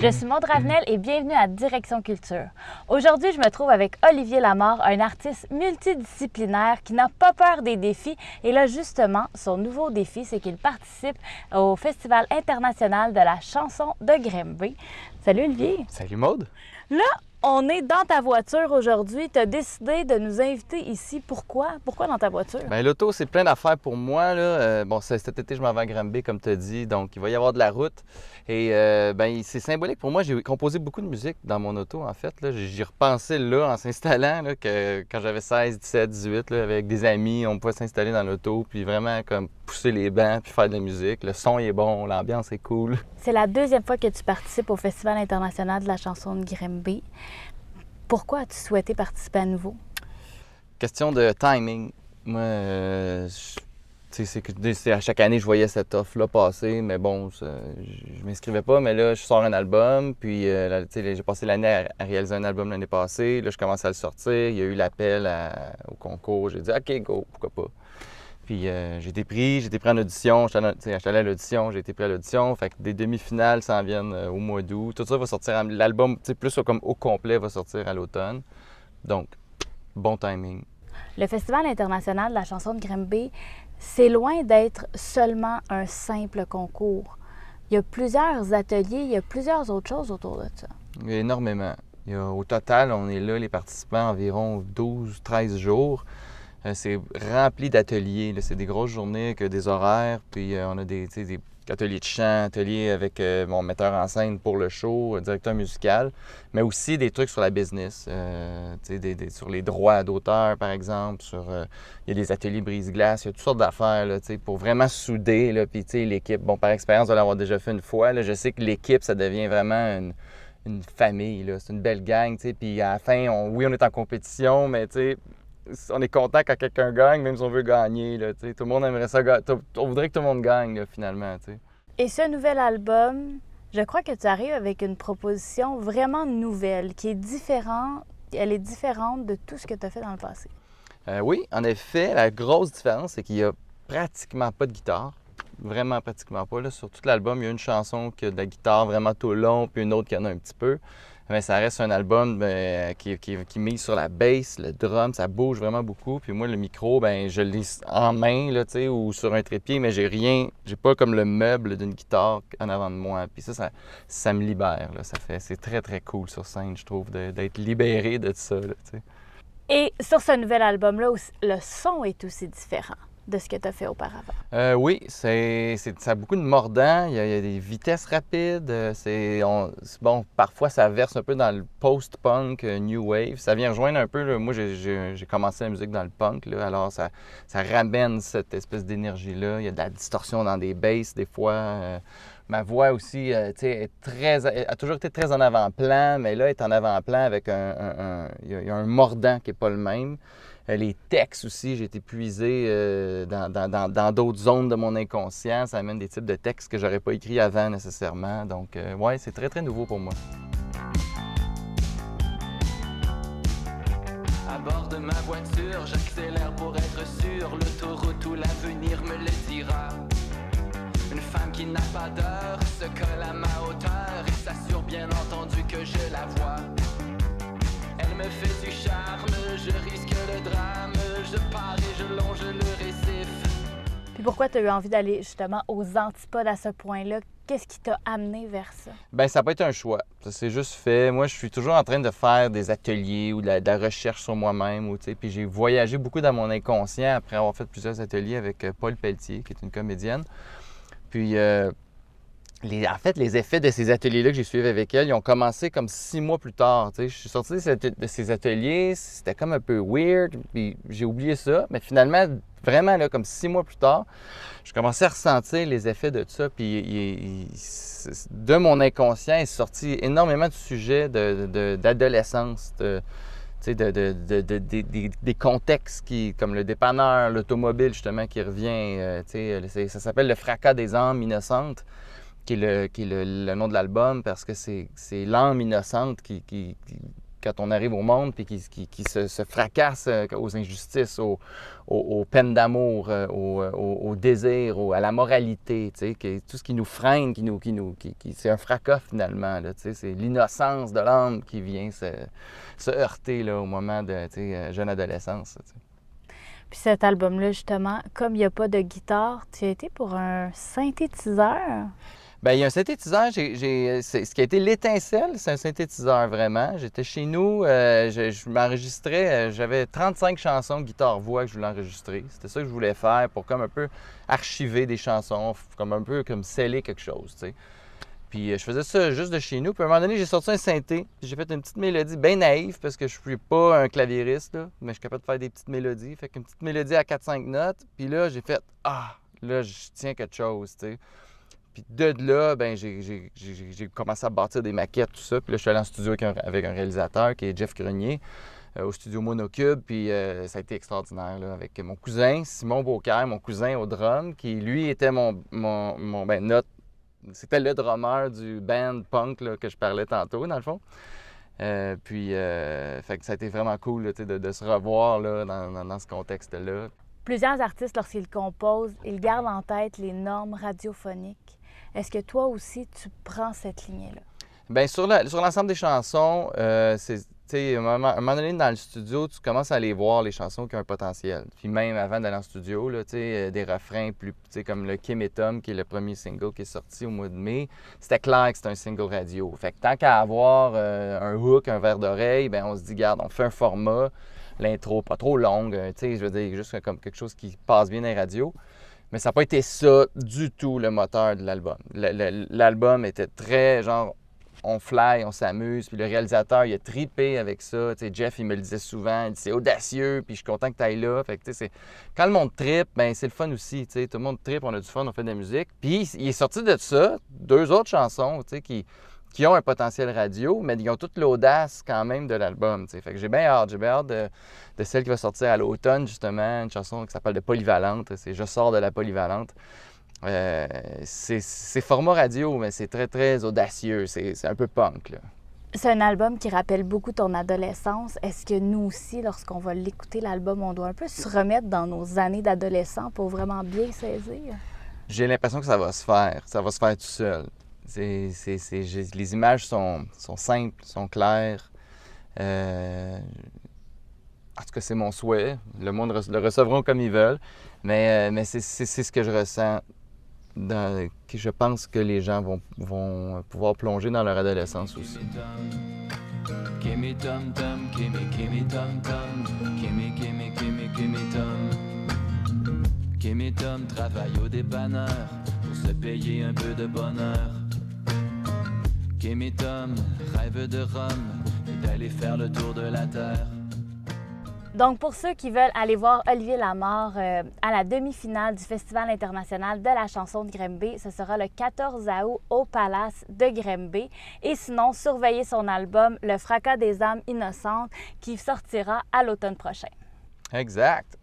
Je suis Maude Ravenel et bienvenue à Direction Culture. Aujourd'hui, je me trouve avec Olivier Lamarre, un artiste multidisciplinaire qui n'a pas peur des défis. Et là, justement, son nouveau défi, c'est qu'il participe au Festival international de la chanson de Grimby. Salut Olivier! Salut Maude! Là, on est dans ta voiture aujourd'hui. Tu as décidé de nous inviter ici. Pourquoi? Pourquoi dans ta voiture? Bien, l'auto, c'est plein d'affaires pour moi. Là. Cet été, je m'en vais à Granby, comme tu as dit, donc il va y avoir de la route. Et c'est symbolique pour moi. J'ai composé beaucoup de musique dans mon auto, en fait. J'y repensé là, en s'installant, là, que quand j'avais 16, 17, 18, là, avec des amis, on pouvait s'installer dans l'auto, puis vraiment comme pousser les bancs, puis faire de la musique. Le son est bon, l'ambiance est cool. C'est la deuxième fois que tu participes au Festival international de la chanson de Grimby. Pourquoi as-tu souhaité participer à nouveau? Question de timing. Moi, à chaque année, je voyais cette offre-là passer, mais bon, je m'inscrivais pas. Mais là, je sors un album, puis j'ai passé l'année à réaliser un album l'année passée. Là, je commence à le sortir. Il y a eu l'appel au concours. J'ai dit « OK, go, pourquoi pas ». Puis j'ai été pris en audition. J'étais allé à l'audition, j'ai été pris à l'audition. Fait que des demi-finales s'en viennent au mois d'août. Tout ça va sortir, l'album, plus comme au complet, va sortir à l'automne. Donc, bon timing. Le Festival international de la chanson de Grimby, c'est loin d'être seulement un simple concours. Il y a plusieurs ateliers, il y a plusieurs autres choses autour de ça. Énormément. Au total, on est là, les participants, environ 12-13 jours. C'est rempli d'ateliers. C'est des grosses journées avec des horaires. Puis on a des ateliers de chant, ateliers avec mon metteur en scène pour le show, directeur musical, mais aussi des trucs sur la business, sur les droits d'auteur, par exemple. Il y a des ateliers brise-glace, il y a toutes sortes d'affaires là, pour vraiment souder. Là, puis l'équipe, bon, par expérience, de l'avoir déjà fait une fois, là, je sais que l'équipe, ça devient vraiment une famille. Là. C'est une belle gang. Puis à la fin, on est en compétition, mais on est content quand quelqu'un gagne, même si on veut gagner. Là, tout le monde aimerait ça. On voudrait que tout le monde gagne, là, finalement. T'sais. Et ce nouvel album, je crois que tu arrives avec une proposition vraiment nouvelle, qui est différente. Elle est différente de tout ce que tu as fait dans le passé. Oui, en effet, la grosse différence, c'est qu'il n'y a pratiquement pas de guitare. Vraiment pratiquement pas. Là. Sur tout l'album, il y a une chanson qui a de la guitare vraiment tout le long, puis une autre qui en a un petit peu. Mais ça reste un album qui mise sur la bass, le drum, ça bouge vraiment beaucoup. Puis moi, le micro, je l'ai en main là, ou sur un trépied, mais j'ai pas comme le meuble d'une guitare en avant de moi. Puis ça me libère. Là. C'est très, très cool sur scène, je trouve, d'être libéré de ça. Là, t'sais. Et sur ce nouvel album-là, le son est aussi différent de ce que tu as fait auparavant. Oui, ça a beaucoup de mordant, il y a des vitesses rapides, parfois ça verse un peu dans le post-punk, new wave, ça vient rejoindre un peu, là, moi j'ai commencé la musique dans le punk, là, alors ça ramène cette espèce d'énergie-là, il y a de la distorsion dans des basses des fois, ma voix aussi, a toujours été très en avant-plan, mais là, elle est en avant-plan avec il y a un mordant qui n'est pas le même. Les textes aussi, j'ai été puisé dans d'autres zones de mon inconscient. Ça amène des types de textes que j'aurais pas écrits avant nécessairement. Donc, ouais, c'est très, très nouveau pour moi. À bord de ma voiture, j'accélère pour être sûr. L'autoroute ou l'avenir me le dira. Une femme qui n'a pas d'heure se colle à ma hauteur et s'assure bien entendu que je la vois. Elle me fait du charme, je risque le drame, je pars et je longe le récif. Puis pourquoi tu as eu envie d'aller justement aux antipodes à ce point-là? Qu'est-ce qui t'a amené vers ça? Bien, ça n'a pas été un choix. Ça s'est juste fait. Moi, je suis toujours en train de faire des ateliers ou de la recherche sur moi-même. Puis j'ai voyagé beaucoup dans mon inconscient après avoir fait plusieurs ateliers avec Paul Pelletier, qui est une comédienne. Puis... En fait, les effets de ces ateliers-là que j'ai suivis avec elle, ils ont commencé comme 6 mois plus tard. Je suis sorti de ces ateliers, c'était comme un peu weird, puis j'ai oublié ça. Mais finalement, vraiment, là, comme 6 mois plus tard, je commençais à ressentir les effets de tout ça. Puis de mon inconscient est sorti énormément de sujets d'adolescence, des contextes comme le dépanneur, l'automobile, justement, qui revient. Ça s'appelle le fracas des âmes innocentes. Qui est le nom de l'album, parce que c'est l'âme innocente qui quand on arrive au monde puis qui se fracasse aux injustices, aux peines d'amour, au désir, à la moralité, tu sais, tout ce qui nous freine, c'est un fracas finalement, là, tu sais, c'est l'innocence de l'âme qui vient se heurter là, au moment de jeune adolescence. Tu sais. Puis cet album-là, justement, comme il n'y a pas de guitare, tu as été pour un synthétiseur? Bien, il y a un synthétiseur, ce qui a été l'étincelle, c'est un synthétiseur vraiment. J'étais chez nous, je m'enregistrais, j'avais 35 chansons guitare-voix que je voulais enregistrer. C'était ça que je voulais faire pour comme un peu archiver des chansons, comme un peu comme sceller quelque chose, tu sais. Puis je faisais ça juste de chez nous. Puis à un moment donné, j'ai sorti un synthé. Puis j'ai fait une petite mélodie bien naïve parce que je suis pas un claviériste, là, mais je suis capable de faire des petites mélodies. Fait qu'une petite mélodie à 4-5 notes. Puis là, j'ai fait « Ah! Là, je tiens quelque chose, tu sais. » Puis de là, ben j'ai commencé à bâtir des maquettes, tout ça. Puis là, je suis allé en studio avec un réalisateur qui est Jeff Grenier, au studio Monocube. Puis ça a été extraordinaire, là, avec mon cousin, Simon Beaucaire, mon cousin au drum, qui lui était c'était le drummer du band punk là, que je parlais tantôt, dans le fond. Fait que ça a été vraiment cool là, de se revoir là, dans ce contexte-là. Plusieurs artistes, lorsqu'ils composent, ils gardent en tête les normes radiophoniques. Est-ce que toi aussi, tu prends cette lignée-là? Bien, sur l'ensemble des chansons, à un moment donné, dans le studio, tu commences à aller voir les chansons qui ont un potentiel. Puis même avant d'aller en studio, là, des refrains plus, comme le Kim et Tom, qui est le premier single qui est sorti au mois de mai, c'était clair que c'était un single radio. Fait que tant qu'à avoir un hook, un verre d'oreille, ben on se dit, garde, on fait un format, l'intro pas trop longue, je veux dire, juste comme quelque chose qui passe bien dans les radios. Mais ça n'a pas été ça du tout le moteur de l'album. L'album était très genre, on fly, on s'amuse. Puis le réalisateur, il a trippé avec ça. T'sais, Jeff, il me le disait souvent, il dit c'est audacieux, puis je suis content que tu ailles là. Fait que, quand le monde trippe, ben c'est le fun aussi. Tout le monde trippe, on a du fun, on fait de la musique. Puis il est sorti de ça, 2 autres chansons qui ont un potentiel radio, mais ils ont toute l'audace quand même de l'album. Fait que j'ai bien hâte de celle qui va sortir à l'automne, justement, une chanson qui s'appelle « De Polyvalente ». C'est « Je sors de la polyvalente ». C'est format radio, mais c'est très, très audacieux. C'est un peu punk, là. C'est un album qui rappelle beaucoup ton adolescence. Est-ce que nous aussi, lorsqu'on va l'écouter, l'album, on doit un peu se remettre dans nos années d'adolescent pour vraiment bien saisir? J'ai l'impression que ça va se faire. Ça va se faire tout seul. Les images sont simples, sont claires. En tout cas, c'est mon souhait. Le monde le recevront comme ils veulent. Mais c'est ce que je ressens. Que je pense que les gens vont pouvoir plonger dans leur adolescence aussi. Kim et Tom travaillent au dépanneur pour se payer un peu de bonheur. Kim et Tom rêvent de Rome et d'aller faire le tour de la terre. Donc, pour ceux qui veulent aller voir Olivier Lamar à la demi-finale du Festival international de la chanson de Grimby, ce sera le 14 août au Palace de Grimby. Et sinon, surveillez son album « Le fracas des âmes innocentes » qui sortira à l'automne prochain. Exact.